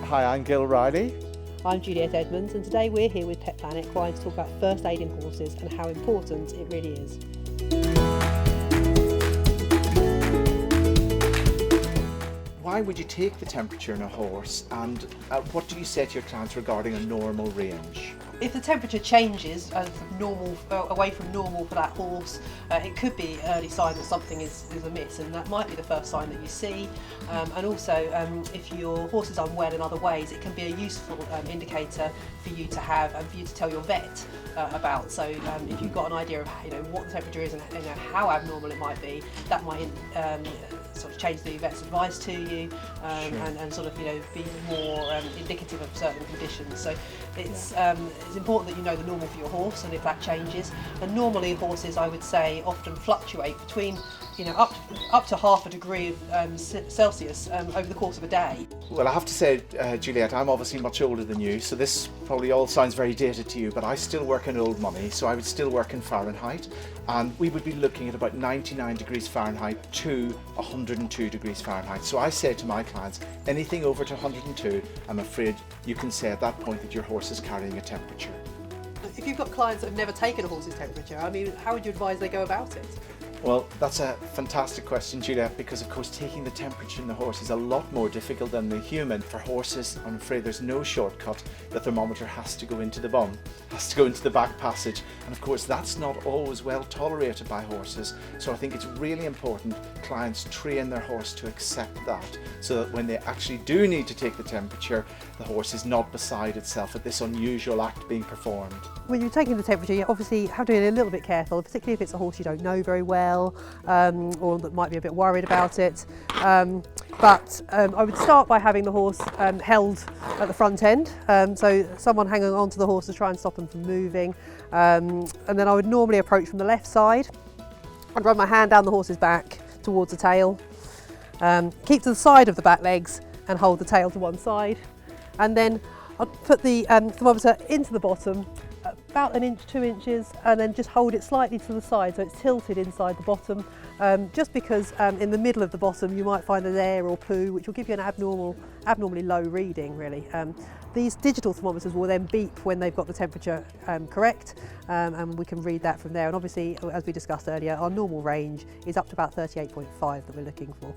Hi, I'm Gil Riley. I'm Juliette Edmonds, and today we're here with Petplan Equine to talk about first aid in horses and how important it really is. Why would you take the temperature in a horse, and what do you say to your clients regarding a normal range? If the temperature changes away from normal for that horse, it could be early sign that something is amiss, and that might be the first sign that you see. And also, if your horse is unwell in other ways, it can be a useful indicator for you to have and for you to tell your vet about. So if you've got an idea of what the temperature is and how abnormal it might be, that might sort of change the vet's advice to you, and sort of be more indicative of certain conditions. So it's important that you know the normal for your horse, and if that changes. And normally horses, I would say, often fluctuate between up to half a degree of Celsius over the course of a day. Well, I have to say, Juliette, I'm obviously much older than you, so this probably all sounds very dated to you, but I still work in old money, so I would still work in Fahrenheit, and we would be looking at about 99 degrees Fahrenheit to 102 degrees Fahrenheit. So I say to my clients, anything over to 102, I'm afraid you can say at that point that your horse is carrying a temperature. If you've got clients that have never taken a horse's temperature, I mean, how would you advise they go about it? Well, that's a fantastic question, Juliette, because of course taking the temperature in the horse is a lot more difficult than the human. For horses, I'm afraid there's no shortcut. The thermometer has to go into the bum, has to go into the back passage, and of course that's not always well tolerated by horses. So I think it's really important clients train their horse to accept that, so that when they actually do need to take the temperature, the horse is not beside itself at this unusual act being performed. When you're taking the temperature, you obviously have to be a little bit careful, particularly if it's a horse you don't know very well, or that might be a bit worried about it. But I would start by having the horse held at the front end, so someone hanging onto the horse to try and stop them from moving. And then I would normally approach from the left side. I'd run my hand down the horse's back towards the tail, keep to the side of the back legs and hold the tail to one side. And then I'd put the thermometer into the bottom, about 1 inch, 2 inches, and then just hold it slightly to the side so it's tilted inside the bottom, just because in the middle of the bottom you might find there's air or poo, which will give you an abnormally low reading really. These digital thermometers will then beep when they've got the temperature correct, and we can read that from there. And obviously, as we discussed earlier, our normal range is up to about 38.5 that we're looking for.